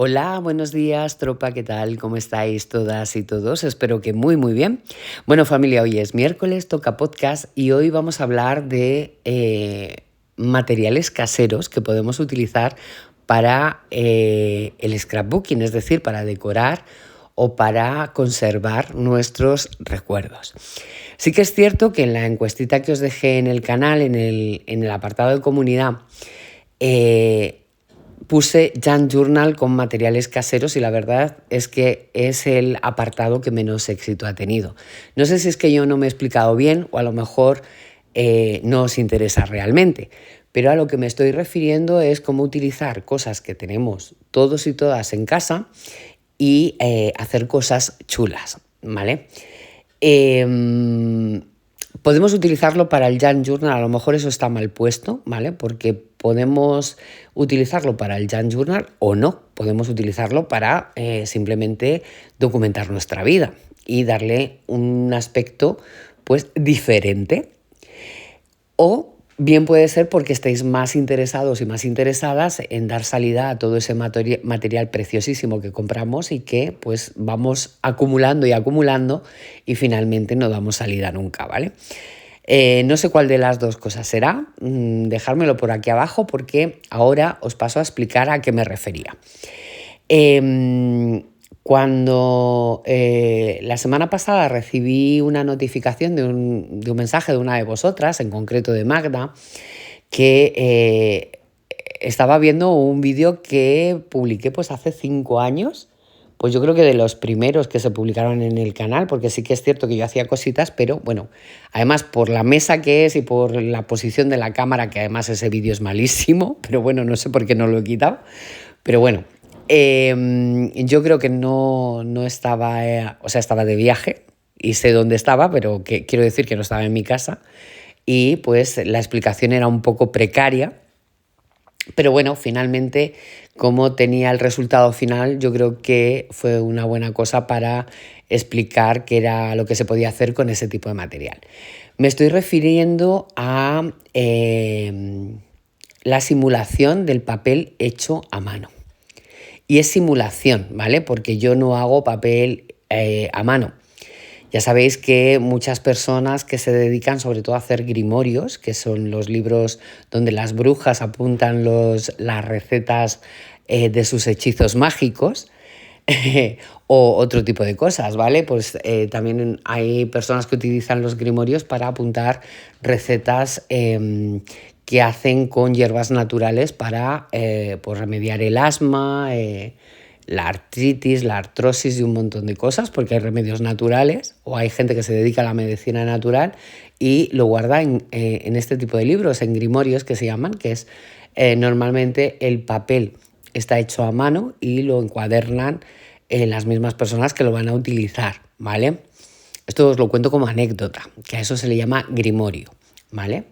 Hola, buenos días, tropa, ¿qué tal? ¿Cómo estáis todas y todos? Espero que muy bien. Bueno, familia, hoy es miércoles, toca podcast y hoy vamos a hablar de materiales caseros que podemos utilizar para el scrapbooking, es decir, para decorar o para conservar nuestros recuerdos. Sí que es cierto que en la encuestita que os dejé en el canal, en el apartado de comunidad, puse Junk Journal con materiales caseros y la verdad es que es el apartado que menos éxito ha tenido. No sé si es que yo no me he explicado bien o a lo mejor no os interesa realmente, pero a lo que me estoy refiriendo es cómo utilizar cosas que tenemos todos y todas en casa y hacer cosas chulas, ¿vale? Podemos utilizarlo para el Junk Journal, a lo mejor eso está mal puesto, ¿vale? Porque podemos utilizarlo para el Junk Journal o no, podemos utilizarlo para simplemente documentar nuestra vida y darle un aspecto pues diferente. O bien puede ser porque estéis más interesados y más interesadas en dar salida a todo ese material preciosísimo que compramos y que pues vamos acumulando y finalmente no damos salida nunca, ¿vale? No sé cuál de las dos cosas será, dejármelo por aquí abajo porque ahora os paso a explicar a qué me refería. Cuando la semana pasada recibí una notificación de un mensaje de una de vosotras, en concreto de Magda, que estaba viendo un vídeo que publiqué pues hace 5 años, pues yo creo que de los primeros que se publicaron en el canal, porque sí que es cierto que yo hacía cositas, pero bueno, además por la mesa que es y por la posición de la cámara, que además ese vídeo es malísimo, pero bueno, no sé por qué no lo he quitado, pero bueno. Yo creo que no estaba, o sea, estaba de viaje y sé dónde estaba, pero que quiero decir que no estaba en mi casa y pues la explicación era un poco precaria, pero bueno, finalmente como tenía el resultado final, yo creo que fue una buena cosa para explicar qué era lo que se podía hacer con ese tipo de material. Me estoy refiriendo a la simulación del papel hecho a mano. Y es simulación, ¿vale? Porque yo no hago papel a mano. Ya sabéis que muchas personas que se dedican sobre todo a hacer grimorios, que son los libros donde las brujas apuntan las recetas de sus hechizos mágicos, o otro tipo de cosas, ¿vale? Pues también hay personas que utilizan los grimorios para apuntar recetas que hacen con hierbas naturales para pues remediar el asma, la artritis, la artrosis y un montón de cosas, porque hay remedios naturales o hay gente que se dedica a la medicina natural y lo guarda en este tipo de libros, en grimorios que se llaman, que es normalmente el papel está hecho a mano y lo encuadernan las mismas personas que lo van a utilizar, ¿vale? Esto os lo cuento como anécdota, que a eso se le llama grimorio, ¿vale?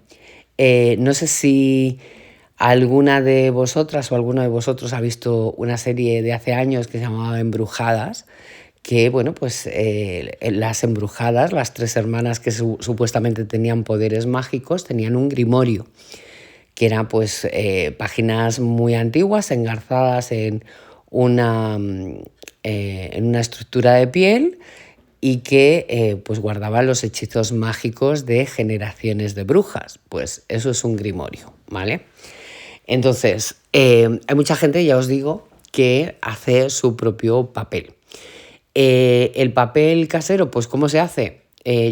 No sé si alguna de vosotras o alguno de vosotros ha visto una serie de hace años que se llamaba Embrujadas, que bueno, pues las embrujadas, las 3 hermanas que supuestamente tenían poderes mágicos, tenían un grimorio, que eran pues páginas muy antiguas, engarzadas en una estructura de piel y que pues guardaban los hechizos mágicos de generaciones de brujas. Pues eso es un grimorio, ¿vale? Entonces, hay mucha gente, ya os digo, que hace su propio papel. El papel casero, pues ¿cómo se hace?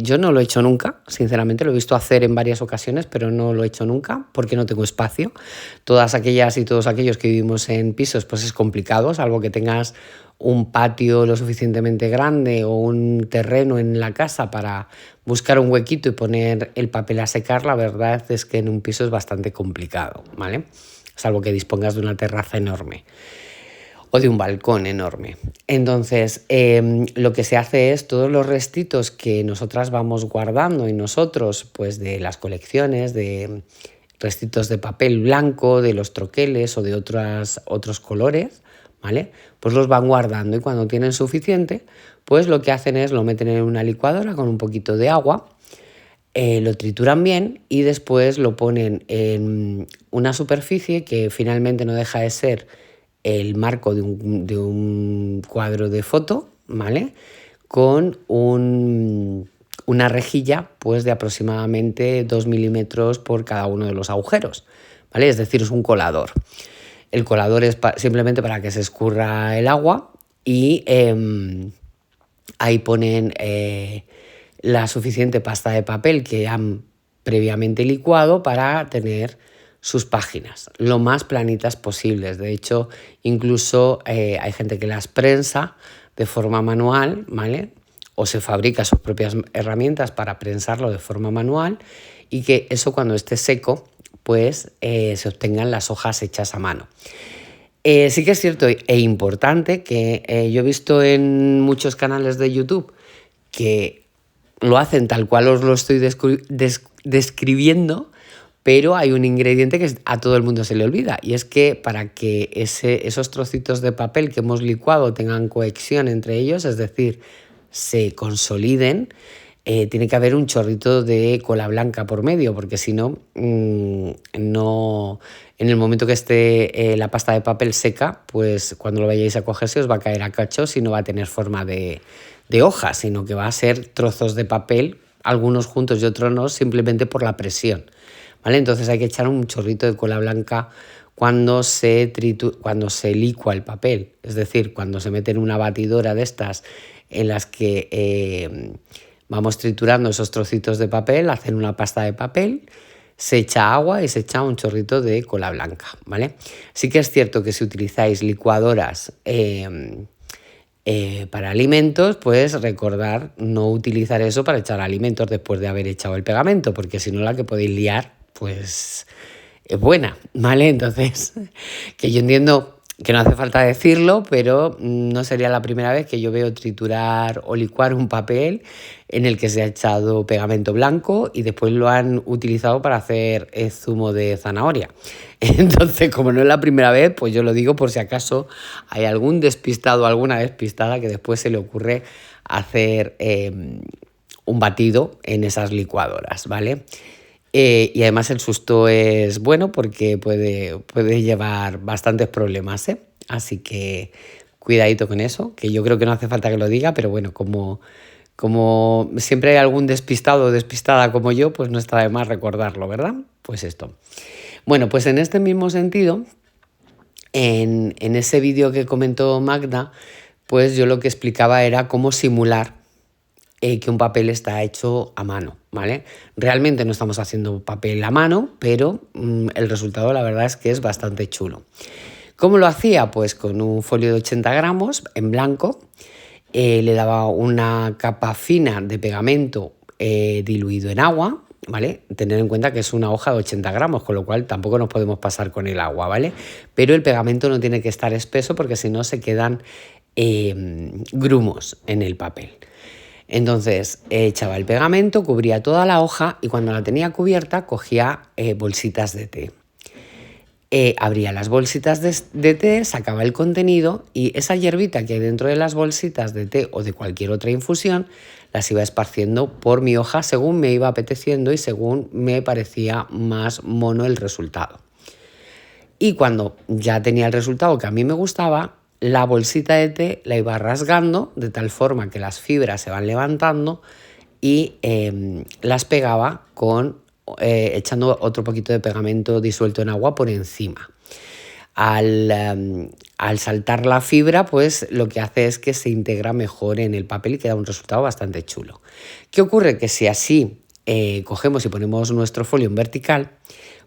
Yo no lo he hecho nunca, sinceramente, lo he visto hacer en varias ocasiones, pero no lo he hecho nunca porque no tengo espacio. Todas aquellas y todos aquellos que vivimos en pisos, pues es complicado, salvo que tengas un patio lo suficientemente grande o un terreno en la casa para buscar un huequito y poner el papel a secar. La verdad es que en un piso es bastante complicado, ¿vale? Salvo que dispongas de una terraza enorme o de un balcón enorme. Entonces, lo que se hace es todos los restitos que nosotras vamos guardando y nosotros, pues de las colecciones, de restitos de papel blanco, de los troqueles o de otros colores, ¿vale? Pues los van guardando y cuando tienen suficiente, pues lo que hacen es lo meten en una licuadora con un poquito de agua, lo trituran bien y después lo ponen en una superficie que finalmente no deja de ser el marco de un cuadro de foto, ¿vale? Con una rejilla pues de aproximadamente 2 milímetros por cada uno de los agujeros, ¿vale? Es decir, es un colador. El colador es simplemente para que se escurra el agua y ahí ponen la suficiente pasta de papel que han previamente licuado para tener sus páginas lo más planitas posibles. De hecho, incluso hay gente que las prensa de forma manual, ¿vale? O se fabrica sus propias herramientas para prensarlo de forma manual y que eso cuando esté seco pues se obtengan las hojas hechas a mano. Sí que es cierto e importante que yo he visto en muchos canales de YouTube que lo hacen tal cual os lo estoy describiendo, pero hay un ingrediente que a todo el mundo se le olvida, y es que para que esos trocitos de papel que hemos licuado tengan cohesión entre ellos, es decir, se consoliden, tiene que haber un chorrito de cola blanca por medio, porque si no, en el momento que esté la pasta de papel seca, pues cuando lo vayáis a coger se os va a caer a cachos y no va a tener forma de hoja, sino que va a ser trozos de papel, algunos juntos y otros no, simplemente por la presión, ¿vale? Entonces hay que echar un chorrito de cola blanca cuando se licua el papel, es decir, cuando se mete en una batidora de estas en las que vamos triturando esos trocitos de papel, hacen una pasta de papel, se echa agua y se echa un chorrito de cola blanca, ¿vale? Sí que es cierto que si utilizáis licuadoras para alimentos, pues recordar no utilizar eso para echar alimentos después de haber echado el pegamento, porque si no la que podéis liar, pues es buena, ¿vale? Entonces, que yo entiendo que no hace falta decirlo, pero no sería la primera vez que yo veo triturar o licuar un papel en el que se ha echado pegamento blanco y después lo han utilizado para hacer zumo de zanahoria. Entonces, como no es la primera vez, pues yo lo digo por si acaso hay algún despistado o alguna despistada que después se le ocurre hacer un batido en esas licuadoras, ¿vale? Y además el susto es bueno porque puede llevar bastantes problemas, ¿eh? Así que cuidadito con eso, que yo creo que no hace falta que lo diga, pero bueno, como siempre hay algún despistado o despistada como yo, pues no está de más recordarlo, ¿verdad? Pues esto. Bueno, pues en este mismo sentido, en ese vídeo que comentó Magda, pues yo lo que explicaba era cómo simular que un papel está hecho a mano, ¿vale? Realmente no estamos haciendo papel a mano, pero el resultado la verdad es que es bastante chulo. ¿Cómo lo hacía? Pues con un folio de 80 gramos en blanco, le daba una capa fina de pegamento diluido en agua, ¿vale? Tener en cuenta que es una hoja de 80 gramos, con lo cual tampoco nos podemos pasar con el agua, ¿vale? Pero el pegamento no tiene que estar espeso porque si no se quedan grumos en el papel. Entonces echaba el pegamento, cubría toda la hoja y cuando la tenía cubierta cogía bolsitas de té. Abría las bolsitas de té, sacaba el contenido y esa hierbita que hay dentro de las bolsitas de té o de cualquier otra infusión las iba esparciendo por mi hoja según me iba apeteciendo y según me parecía más mono el resultado. Y cuando ya tenía el resultado que a mí me gustaba, la bolsita de té la iba rasgando de tal forma que las fibras se van levantando y las pegaba echando otro poquito de pegamento disuelto en agua por encima. Al saltar la fibra, pues lo que hace es que se integra mejor en el papel y queda un resultado bastante chulo. ¿Qué ocurre? Que si así cogemos y ponemos nuestro folio en vertical,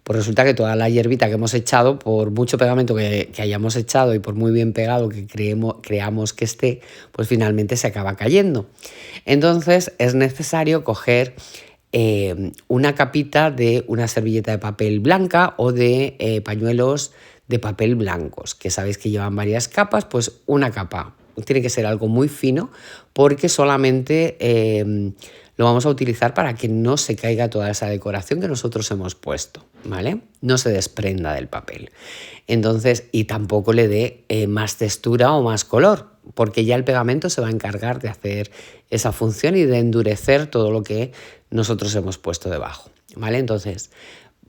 pues resulta que toda la hierbita que hemos echado, por mucho pegamento que hayamos echado y por muy bien pegado que creamos que esté, pues finalmente se acaba cayendo. Entonces es necesario coger una capita de una servilleta de papel blanca o de pañuelos de papel blancos, que sabéis que llevan varias capas, pues una capa. Tiene que ser algo muy fino porque solamente lo vamos a utilizar para que no se caiga toda esa decoración que nosotros hemos puesto, ¿vale? No se desprenda del papel. Entonces, y tampoco le dé más textura o más color, porque ya el pegamento se va a encargar de hacer esa función y de endurecer todo lo que nosotros hemos puesto debajo, ¿vale? Entonces,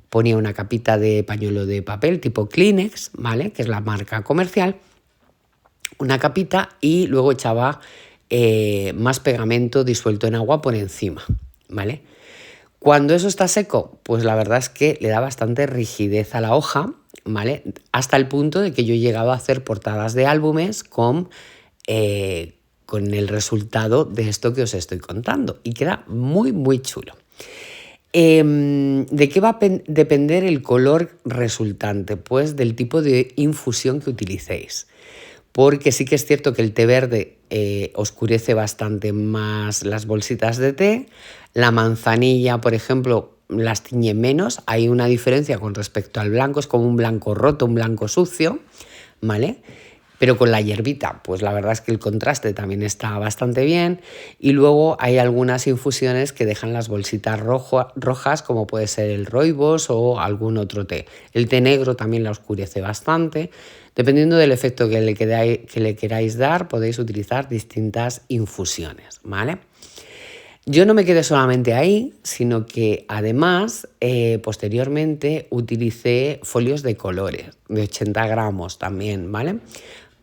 ponía una capita de pañuelo de papel tipo Kleenex, ¿vale? Que es la marca comercial, una capita y luego echaba más pegamento disuelto en agua por encima, ¿vale? Cuando eso está seco, pues la verdad es que le da bastante rigidez a la hoja, ¿vale? Hasta el punto de que yo he llegado a hacer portadas de álbumes con el resultado de esto que os estoy contando y queda muy, muy chulo. ¿De qué va a depender el color resultante? Pues del tipo de infusión que utilicéis. Porque sí que es cierto que el té verde oscurece bastante más las bolsitas de té. La manzanilla, por ejemplo, las tiñe menos. Hay una diferencia con respecto al blanco, es como un blanco roto, un blanco sucio, ¿vale? Pero con la hierbita, pues la verdad es que el contraste también está bastante bien. Y luego hay algunas infusiones que dejan las bolsitas rojas, como puede ser el rooibos o algún otro té. El té negro también la oscurece bastante. Dependiendo del efecto que le queráis dar, podéis utilizar distintas infusiones, ¿vale? Yo no me quedé solamente ahí, sino que además posteriormente utilicé folios de colores de 80 gramos también, ¿vale?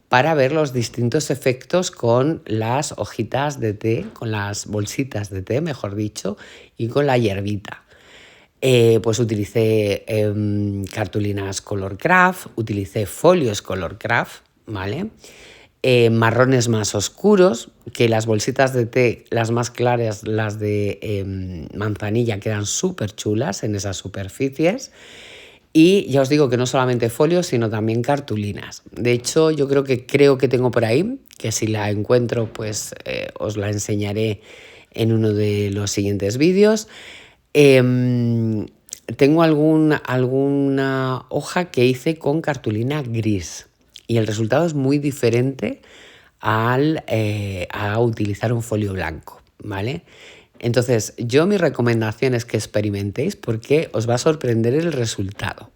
Para ver los distintos efectos con las hojitas de té, con las bolsitas de té, mejor dicho, y con la hierbita. Pues utilicé cartulinas Color Craft, utilicé folios Color Craft, ¿vale? Marrones más oscuros, que las bolsitas de té, las más claras, las de manzanilla, quedan súper chulas en esas superficies. Y ya os digo que no solamente folios, sino también cartulinas. De hecho, yo creo que tengo por ahí, que si la encuentro, pues os la enseñaré en uno de los siguientes vídeos. Tengo alguna hoja que hice con cartulina gris y el resultado es muy diferente a utilizar un folio blanco, ¿vale? Entonces, mi recomendación es que experimentéis porque os va a sorprender el resultado.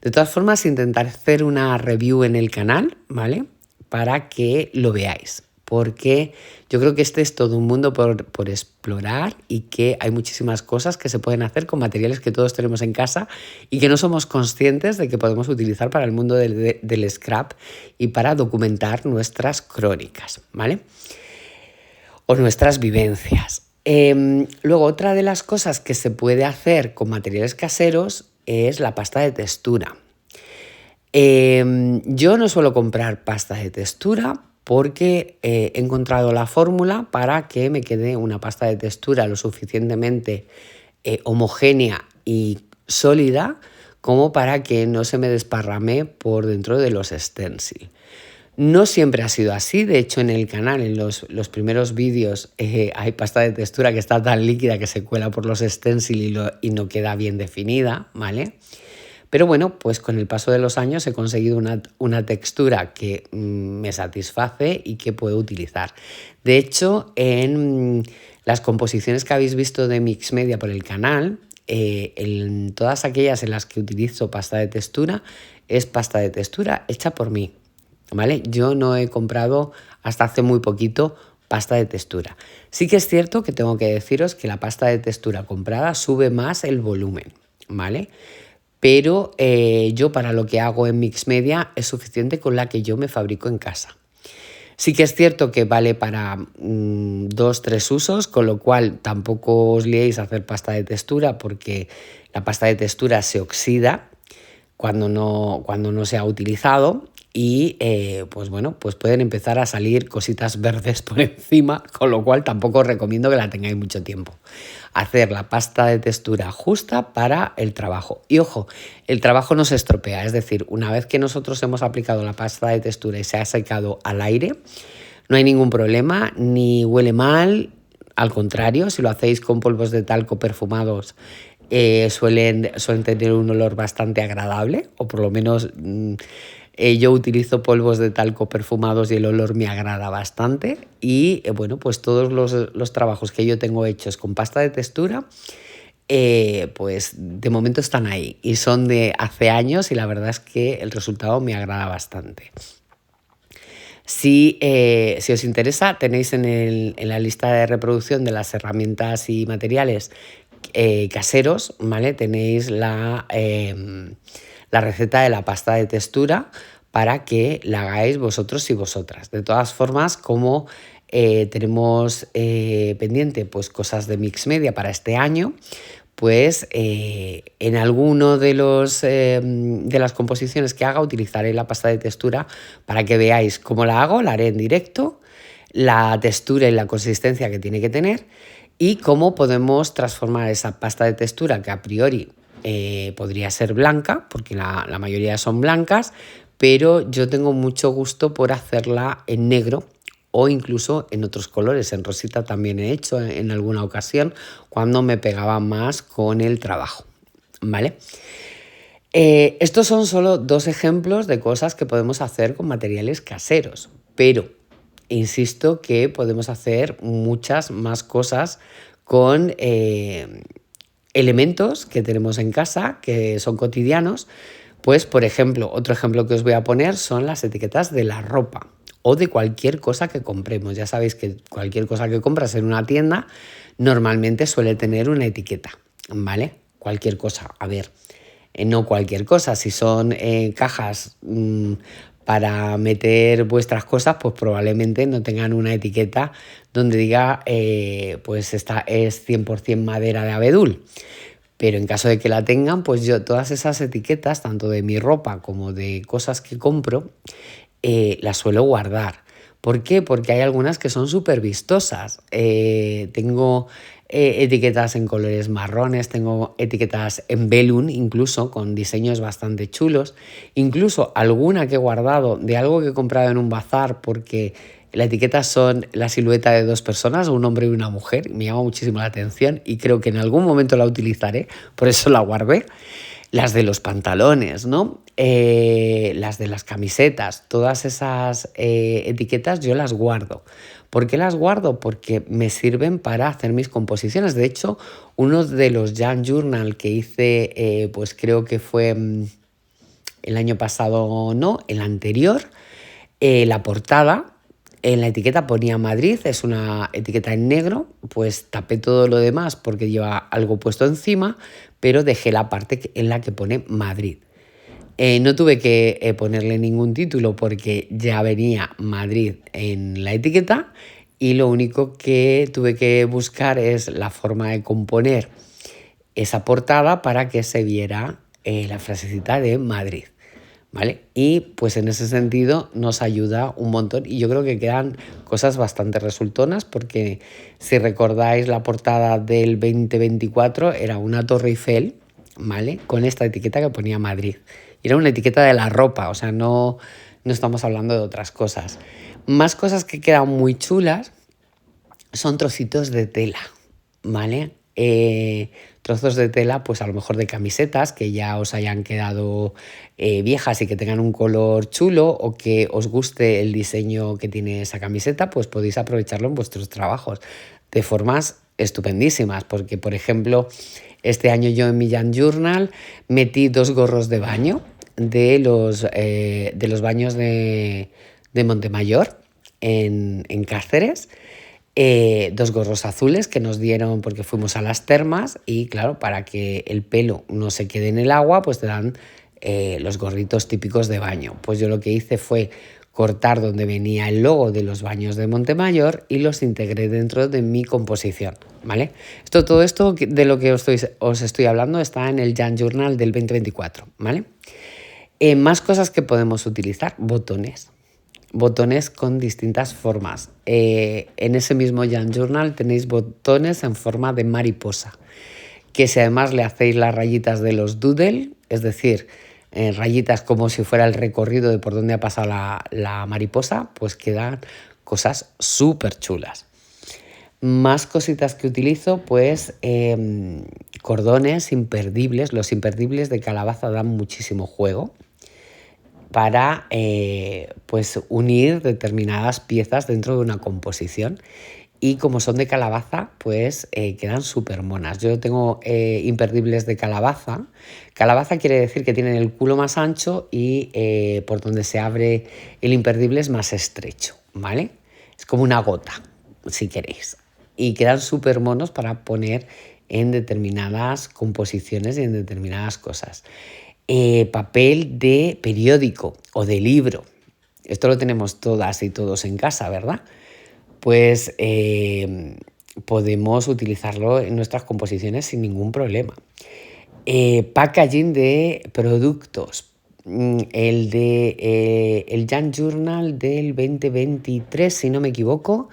De todas formas, intentar hacer una review en el canal, ¿vale? Para que lo veáis, porque yo creo que este es todo un mundo por explorar y que hay muchísimas cosas que se pueden hacer con materiales que todos tenemos en casa y que no somos conscientes de que podemos utilizar para el mundo del scrap y para documentar nuestras crónicas, ¿vale? O nuestras vivencias. Luego, otra de las cosas que se puede hacer con materiales caseros es la pasta de textura. Yo no suelo comprar pasta de textura porque he encontrado la fórmula para que me quede una pasta de textura lo suficientemente homogénea y sólida como para que no se me desparrame por dentro de los stencil. No siempre ha sido así, de hecho en el canal, en los primeros vídeos, hay pasta de textura que está tan líquida que se cuela por los stencil y no queda bien definida, ¿vale? Pero bueno, pues con el paso de los años he conseguido una textura que me satisface y que puedo utilizar. De hecho, en las composiciones que habéis visto de Mixmedia por el canal, en todas aquellas en las que utilizo pasta de textura, es pasta de textura hecha por mí, ¿vale? Yo no he comprado hasta hace muy poquito pasta de textura. Sí que es cierto que tengo que deciros que la pasta de textura comprada sube más el volumen, ¿vale? Pero yo para lo que hago en Mixmedia es suficiente con la que yo me fabrico en casa. Sí que es cierto que vale para 2-3 usos, con lo cual tampoco os liéis a hacer pasta de textura porque la pasta de textura se oxida cuando no se ha utilizado y pues bueno, pues pueden empezar a salir cositas verdes por encima, con lo cual tampoco os recomiendo que la tengáis mucho tiempo. Hacer la pasta de textura justa para el trabajo. Y ojo, el trabajo no se estropea, es decir, una vez que nosotros hemos aplicado la pasta de textura y se ha secado al aire, no hay ningún problema, ni huele mal, al contrario, si lo hacéis con polvos de talco perfumados, suelen tener un olor bastante agradable, o por lo menos yo utilizo polvos de talco perfumados y el olor me agrada bastante. Y bueno, pues todos los trabajos que yo tengo hechos con pasta de textura, pues de momento están ahí y son de hace años y la verdad es que el resultado me agrada bastante. Si os interesa, tenéis en la lista de reproducción de las herramientas y materiales caseros, ¿vale? Tenéis la receta de la pasta de textura para que la hagáis vosotros y vosotras. De todas formas, como tenemos pendiente pues, cosas de Mix Media para este año, pues en alguno de las composiciones que haga utilizaré la pasta de textura para que veáis cómo la hago, la haré en directo, la textura y la consistencia que tiene que tener y cómo podemos transformar esa pasta de textura que a priori podría ser blanca, porque la mayoría son blancas, pero yo tengo mucho gusto por hacerla en negro o incluso en otros colores. En rosita también he hecho en alguna ocasión cuando me pegaba más con el trabajo, ¿vale? Estos son solo 2 ejemplos de cosas que podemos hacer con materiales caseros, pero insisto que podemos hacer muchas más cosas con elementos que tenemos en casa, que son cotidianos. Pues, por ejemplo, otro ejemplo que os voy a poner son las etiquetas de la ropa o de cualquier cosa que compremos. Ya sabéis que cualquier cosa que compras en una tienda normalmente suele tener una etiqueta, ¿vale? Cualquier cosa, a ver, no cualquier cosa, si son cajas para meter vuestras cosas, pues probablemente no tengan una etiqueta donde diga pues esta es 100% madera de abedul. Pero en caso de que la tengan, pues yo todas esas etiquetas, tanto de mi ropa como de cosas que compro, las suelo guardar. ¿Por qué? Porque hay algunas que son súper vistosas. Tengo etiquetas en colores marrones, tengo etiquetas en velum, incluso con diseños bastante chulos. Incluso alguna que he guardado de algo que he comprado en un bazar porque la etiqueta son la silueta de 2 personas, un hombre y una mujer. Me llama muchísimo la atención y creo que en algún momento la utilizaré, por eso la guardé. Las de los pantalones, ¿no? Las de las camisetas, todas esas etiquetas yo las guardo. ¿Por qué las guardo? Porque me sirven para hacer mis composiciones. De hecho, uno de los Jan Journal que hice, pues creo que fue el año pasado, no, el anterior, la portada, en la etiqueta ponía Madrid, es una etiqueta en negro, pues tapé todo lo demás porque lleva algo puesto encima, pero dejé la parte en la que pone Madrid. No tuve que ponerle ningún título porque ya venía Madrid en la etiqueta y lo único que tuve que buscar es la forma de componer esa portada para que se viera la frasecita de Madrid. ¿Vale? Y pues en ese sentido nos ayuda un montón y yo creo que quedan cosas bastante resultonas porque si recordáis la portada del 2024 era una Torre Eiffel, ¿vale? Con esta etiqueta que ponía Madrid. Y era una etiqueta de la ropa, o sea, no estamos hablando de otras cosas. Más cosas que quedan muy chulas son trocitos de tela, ¿vale? Trozos de tela, pues a lo mejor de camisetas que ya os hayan quedado viejas y que tengan un color chulo o que os guste el diseño que tiene esa camiseta, pues podéis aprovecharlo en vuestros trabajos de formas estupendísimas, porque por ejemplo, este año yo en mi Jan Journal metí 2 gorros de baño de los baños de Montemayor en Cáceres. 2 gorros azules que nos dieron porque fuimos a las termas y claro, para que el pelo no se quede en el agua, pues te dan los gorritos típicos de baño. Pues yo lo que hice fue cortar donde venía el logo de los baños de Montemayor y los integré dentro de mi composición, ¿vale? Todo esto de lo que os estoy hablando está en el Jan Journal del 2024, ¿vale? Más cosas que podemos utilizar, botones con distintas formas. En ese mismo Jan Journal tenéis botones en forma de mariposa, que si además le hacéis las rayitas de los doodle, es decir, rayitas como si fuera el recorrido de por donde ha pasado la mariposa, pues quedan cosas súper chulas. Más cositas que utilizo, pues cordones imperdibles. Los imperdibles de calabaza dan muchísimo juego para pues unir determinadas piezas dentro de una composición y como son de calabaza pues quedan súper monas. Yo tengo imperdibles de calabaza. Calabaza quiere decir que tienen el culo más ancho y por donde se abre el imperdible es más estrecho, ¿vale? Es como una gota, si queréis. Y quedan súper monos para poner en determinadas composiciones y en determinadas cosas. Papel de periódico o de libro. Esto lo tenemos todas y todos en casa, ¿verdad? Pues podemos utilizarlo en nuestras composiciones sin ningún problema. Packaging de productos. El Jan Journal del 2023, si no me equivoco,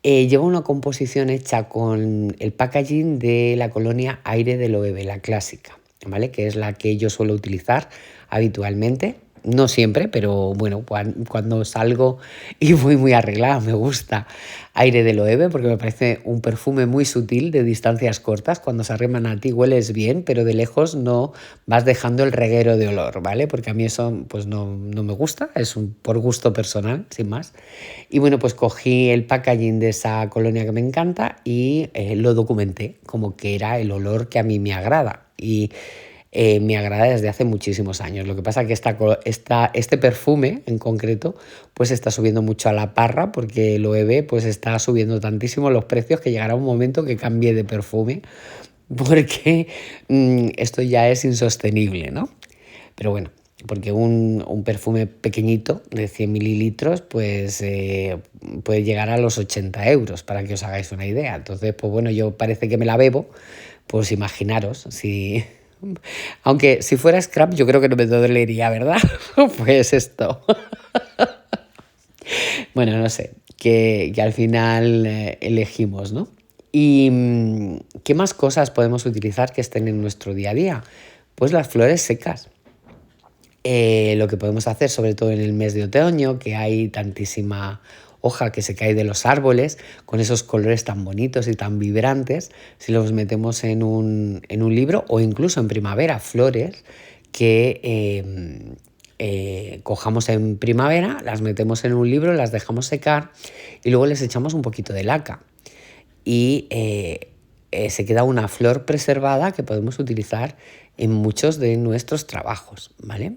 lleva una composición hecha con el packaging de la colonia Aire de Loewe, la clásica, ¿vale? Que es la que yo suelo utilizar habitualmente. No siempre, pero bueno, cuando salgo y voy muy arreglada, me gusta Aire de Loewe porque me parece un perfume muy sutil de distancias cortas. Cuando se arriman a ti hueles bien, pero de lejos no vas dejando el reguero de olor, ¿vale? Porque a mí eso pues no me gusta, por gusto personal, sin más. Y bueno, pues cogí el packaging de esa colonia que me encanta y lo documenté como que era el olor que a mí me agrada. Y me agrada desde hace muchísimos años. Lo que pasa es que este perfume en concreto pues está subiendo mucho a la parra porque Loewe pues está subiendo tantísimo los precios que llegará un momento que cambie de perfume porque esto ya es insostenible, ¿no? Pero bueno, porque un perfume pequeñito de 100 mililitros pues puede llegar a los 80 euros, para que os hagáis una idea. Entonces, pues bueno, yo parece que me la bebo, pues imaginaros, si... Aunque si fuera scrap yo creo que no me dolería, ¿verdad? Pues esto. Bueno, no sé, que al final elegimos, ¿no? ¿Y qué más cosas podemos utilizar que estén en nuestro día a día? Pues las flores secas. Lo que podemos hacer, sobre todo en el mes de otoño, que hay tantísima hoja que se cae de los árboles, con esos colores tan bonitos y tan vibrantes, si los metemos en un libro o incluso en primavera, flores que cojamos en primavera, las metemos en un libro, las dejamos secar y luego les echamos un poquito de laca. Y se queda una flor preservada que podemos utilizar en muchos de nuestros trabajos, ¿vale?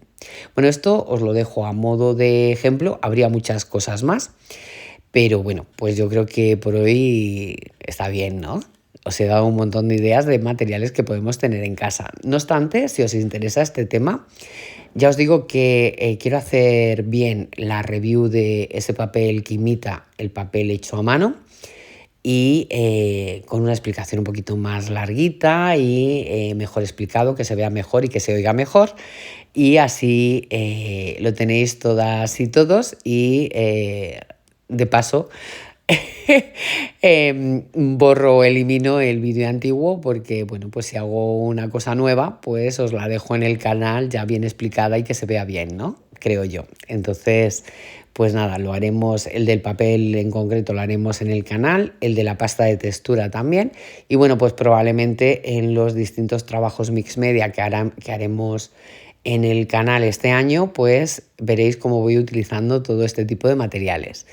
Bueno, esto os lo dejo a modo de ejemplo, habría muchas cosas más, pero bueno, pues yo creo que por hoy está bien, ¿no? Os he dado un montón de ideas de materiales que podemos tener en casa. No obstante, si os interesa este tema, ya os digo que quiero hacer bien la review de ese papel que imita el papel hecho a mano, y con una explicación un poquito más larguita y mejor explicado, que se vea mejor y que se oiga mejor. Y así lo tenéis todas y todos y de paso borro o elimino el vídeo antiguo porque, bueno, pues si hago una cosa nueva, pues os la dejo en el canal ya bien explicada y que se vea bien, ¿no? Creo yo. Entonces, pues nada, lo haremos, el del papel en concreto lo haremos en el canal, el de la pasta de textura también. Y bueno, pues probablemente en los distintos trabajos mix media que haremos en el canal este año, pues veréis cómo voy utilizando todo este tipo de materiales.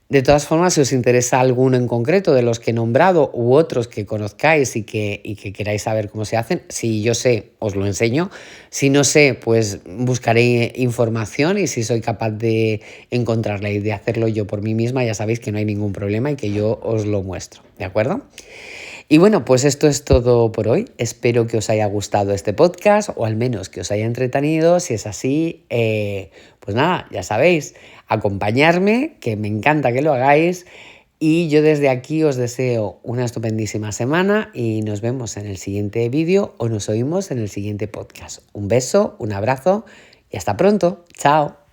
De todas formas, si os interesa alguno en concreto de los que he nombrado u otros que conozcáis y que queráis saber cómo se hacen, si yo sé, os lo enseño. Si no sé, pues buscaré información y si soy capaz de encontrarla y de hacerlo yo por mí misma, ya sabéis que no hay ningún problema y que yo os lo muestro, ¿de acuerdo? Y bueno, pues esto es todo por hoy. Espero que os haya gustado este podcast o al menos que os haya entretenido. Si es así, pues nada, ya sabéis, acompañarme, que me encanta que lo hagáis. Y yo desde aquí os deseo una estupendísima semana y nos vemos en el siguiente vídeo o nos oímos en el siguiente podcast. Un beso, un abrazo y hasta pronto. Chao.